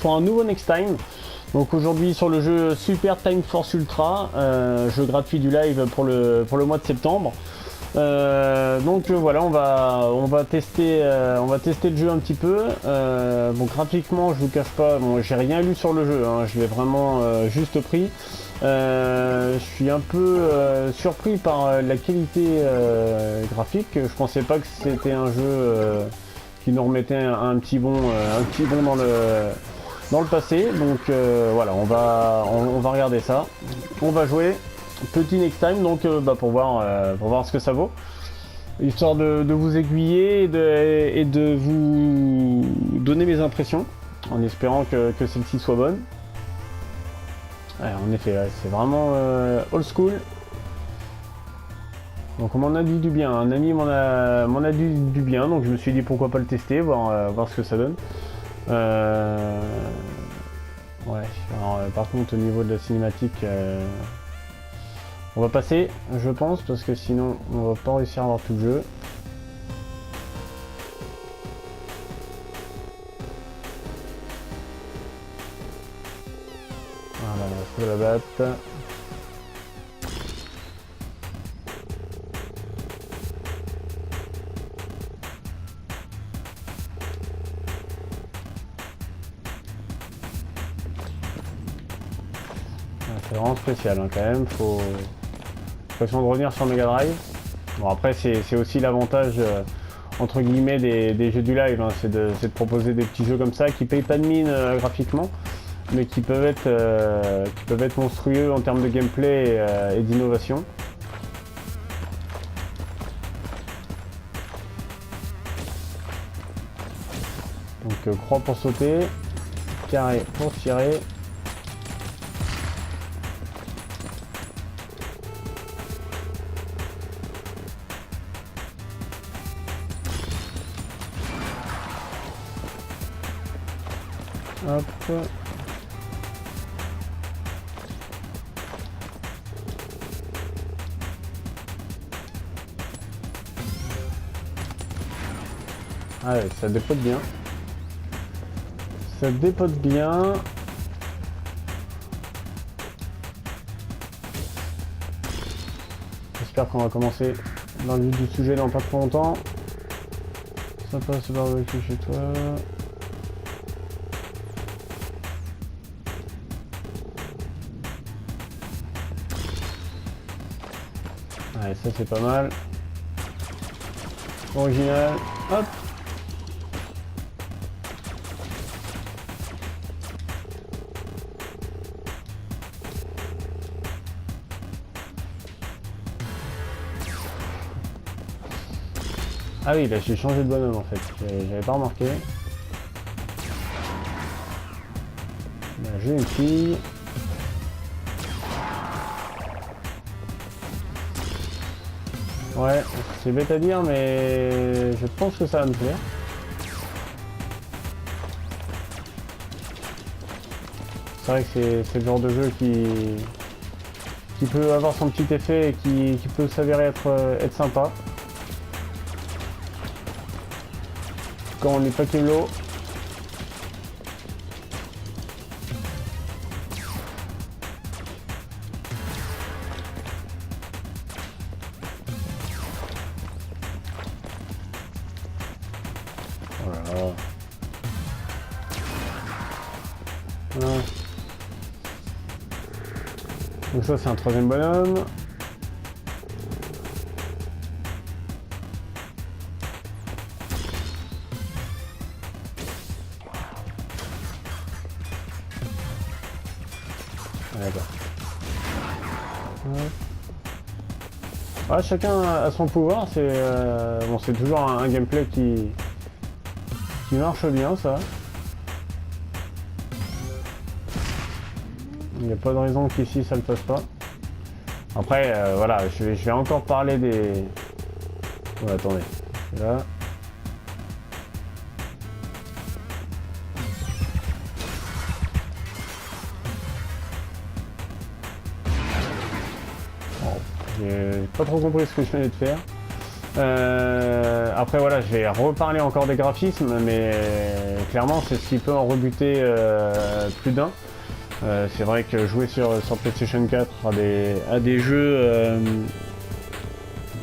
pour un nouveau Next Time. Donc aujourd'hui sur le jeu Super Time Force Ultra, jeu gratuit du live pour le mois de septembre. Donc voilà, on va tester le jeu un petit peu. Bon, graphiquement, je vous cache pas, bon, j'ai rien lu sur le jeu, hein, je l'ai vraiment juste pris. Je suis un peu surpris par la qualité graphique. Je pensais pas que c'était un jeu qui nous remettait un petit bond dans le passé. Donc voilà, on va regarder ça. On va jouer. Petit next time, donc pour voir ce que ça vaut. Histoire de vous aiguiller et de vous donner mes impressions, en espérant que celle-ci soit bonne. Ouais, en effet, ouais, c'est vraiment old school. Donc on m'en a dit du bien, un ami m'en a dit du bien, donc je me suis dit pourquoi pas le tester, voir ce que ça donne. Ouais, alors, par contre au niveau de la cinématique, on va passer, je pense, parce que sinon on va pas réussir à avoir tout le jeu. Voilà, faut la batte. C'est vraiment spécial hein, quand même, faut l'impression de revenir sur Mega Drive. Bon après c'est aussi l'avantage entre guillemets des jeux du live, hein, c'est de proposer des petits jeux comme ça qui payent pas de mine graphiquement, mais qui peuvent être monstrueux en termes de gameplay et d'innovation. Donc croix pour sauter, carré pour tirer. Hop. Ah ouais, ça dépote bien. Ça dépote bien. J'espère qu'on va commencer dans le vif du sujet dans pas trop longtemps. Ça passe le barbecue chez toi. Allez, ça c'est pas mal. Original. Hop. Ah oui, là j'ai changé de bonhomme en fait. J'avais pas remarqué. Là j'ai une fille. Ouais, c'est bête à dire, mais je pense que ça va me plaire. C'est vrai que c'est le genre de jeu qui peut avoir son petit effet et qui peut s'avérer être sympa. Quand on n'est pas que l'eau. Voilà. Ouais. Donc ça c'est un troisième bonhomme. D'accord. Ouais. Ah, chacun a son pouvoir, bon, c'est toujours un gameplay qui marche bien ça. Il n'y a pas de raison qu'ici ça ne le fasse pas. Après voilà, je vais encore parler des... Ouais, attendez, là. J'ai pas trop compris ce que je venais de faire. Après voilà, je vais reparler encore des graphismes, mais clairement c'est ce qui peut en rebuter plus d'un. C'est vrai que jouer sur PlayStation 4 à des jeux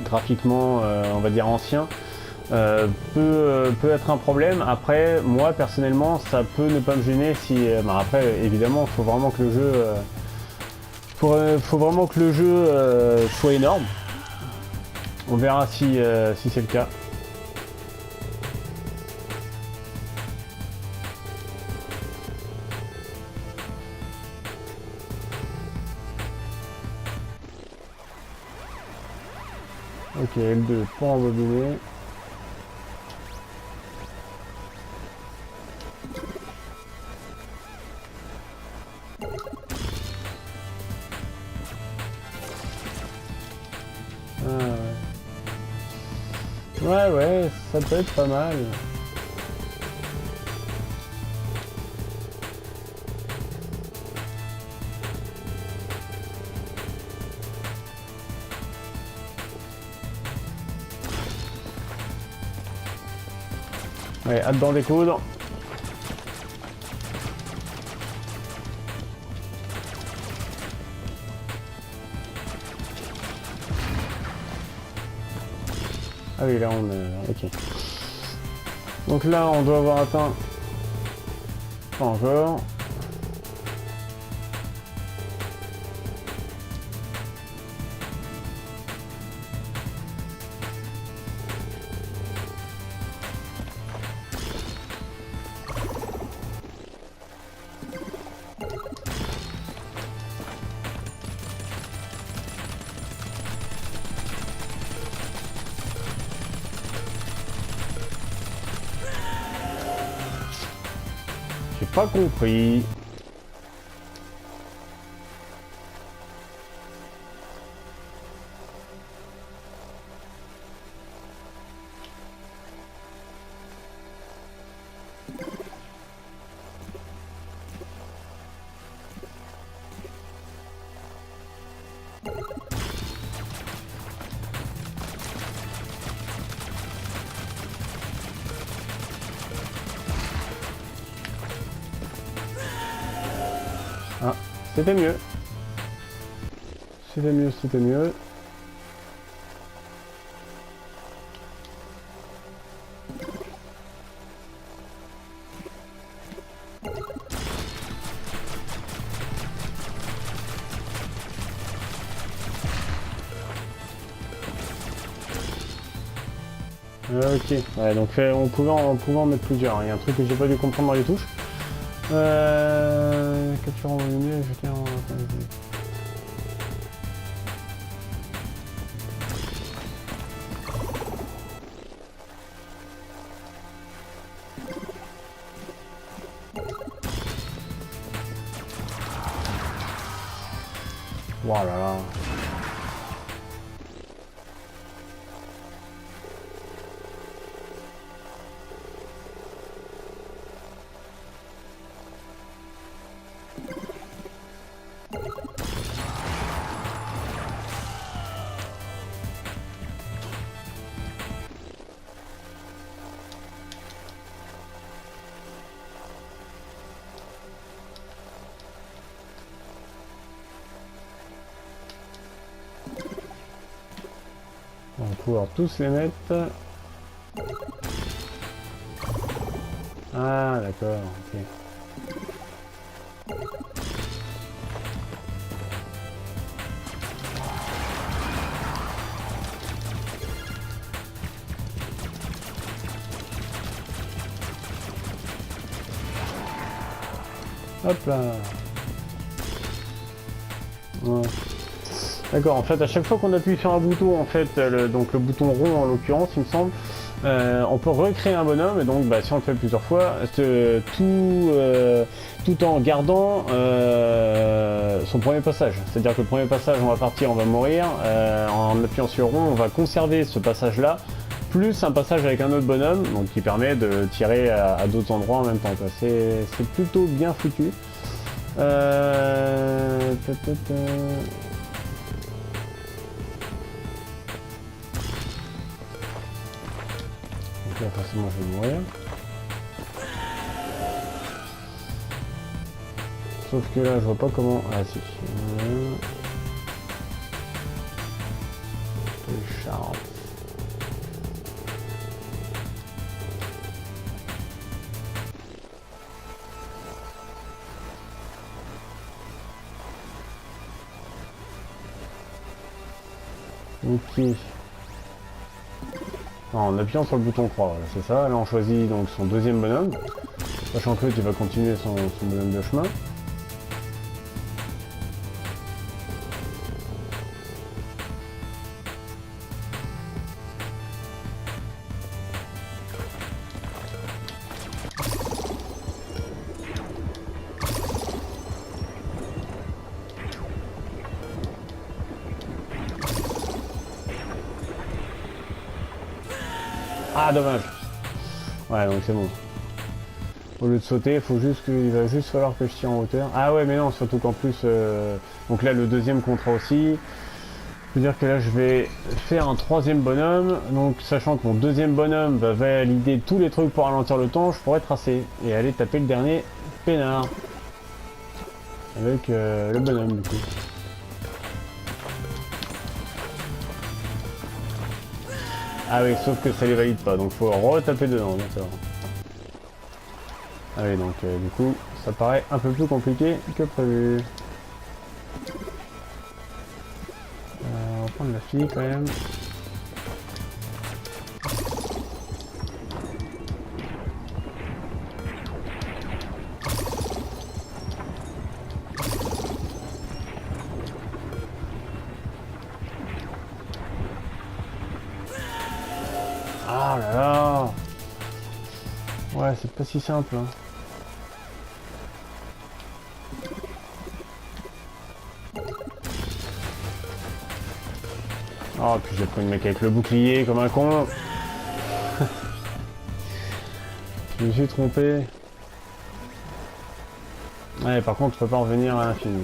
graphiquement, on va dire anciens, peut être un problème. Après, moi personnellement, ça peut ne pas me gêner si. Après, évidemment, il faut vraiment que le jeu, faut vraiment que le jeu soit énorme. On verra si c'est le cas. Ok, L2 pour embobiner. Ouais, ça peut être pas mal. Ouais, hâte d'en découdre. Ah oui, là on est... Ok. Donc là, on doit avoir atteint... Pas encore. J'ai pas compris. Ah, c'était mieux. C'était mieux, c'était mieux. Ok, ouais, donc on pouvait en mettre plusieurs. Il y a un truc que j'ai pas dû comprendre dans les touches. Capture en volume, je tiens en... Voilà. Là. On va pouvoir tous les mettre. Ah d'accord, ok. Hop là. Ouais. D'accord, en fait à chaque fois qu'on appuie sur un bouton, en fait, donc le bouton rond en l'occurrence il me semble, on peut recréer un bonhomme et donc si on le fait plusieurs fois, tout en gardant son premier passage. C'est-à-dire que le premier passage on va partir, on va mourir, en appuyant sur rond on va conserver ce passage là, plus un passage avec un autre bonhomme, donc qui permet de tirer à d'autres endroits en même temps. C'est plutôt bien foutu. Là, forcément, je vais mourir. Sauf que là, je vois pas comment... Ah si. Charles. Ok. Non, en appuyant sur le bouton croix, voilà, c'est ça. Là, on choisit donc son deuxième bonhomme. Sachant que tu vas continuer son bonhomme de chemin. Ah, dommage. Ouais, donc c'est bon. Au lieu de sauter, il va juste falloir que je tire en hauteur. Ah ouais, mais non, surtout qu'en plus... Donc là, le deuxième contrat aussi. Je veux dire que là, je vais faire un troisième bonhomme. Donc, sachant que mon deuxième bonhomme va valider tous les trucs pour ralentir le temps, je pourrais tracer. Et aller taper le dernier peinard. Avec le bonhomme, du coup. Ah oui, sauf que ça les valide pas, donc faut retaper dedans, bien sûr. Ah oui, donc du coup, ça paraît un peu plus compliqué que prévu. On va prendre la fille quand même. Ah là là! Ouais, c'est pas si simple, hein. Oh, puis j'ai pris le mec avec le bouclier comme un con. Je me suis trompé. Ouais, par contre, je peux pas en revenir à l'infini.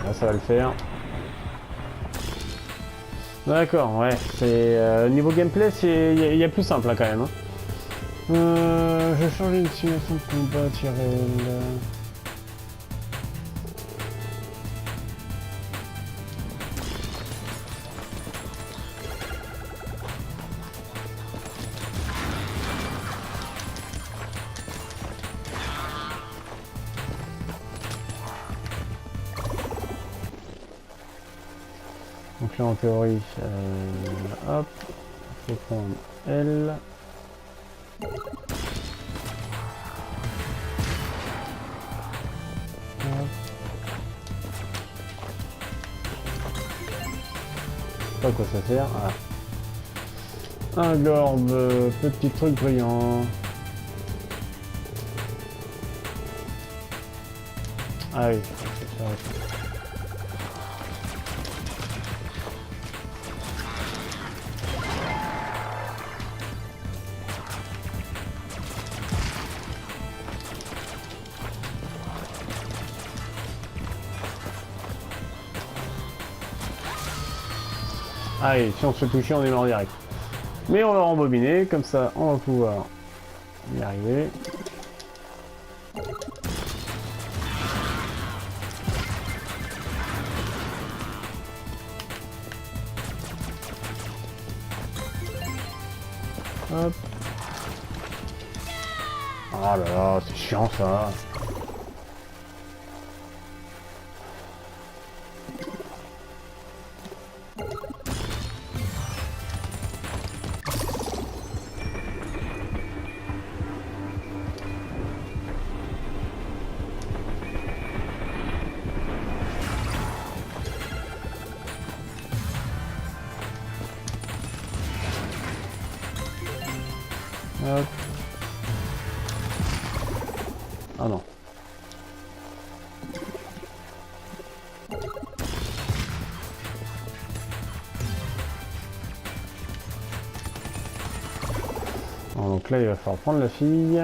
Là, ça va le faire. D'accord, ouais, c'est niveau gameplay, il y a plus simple là quand même. Hein. Je vais changer une simulation de combat, Tyrell. Donc là en théorie, hop, faut prendre L. Pas à quoi ça sert. Ah. Un gorbe, petit truc brillant. Ah oui, c'est ça. Allez, si on se fait toucher, on est mort direct. Mais on va rembobiner, comme ça on va pouvoir y arriver. Hop. Oh là là, c'est chiant ça. Hop. Ah non. Donc là, il va falloir prendre la fille.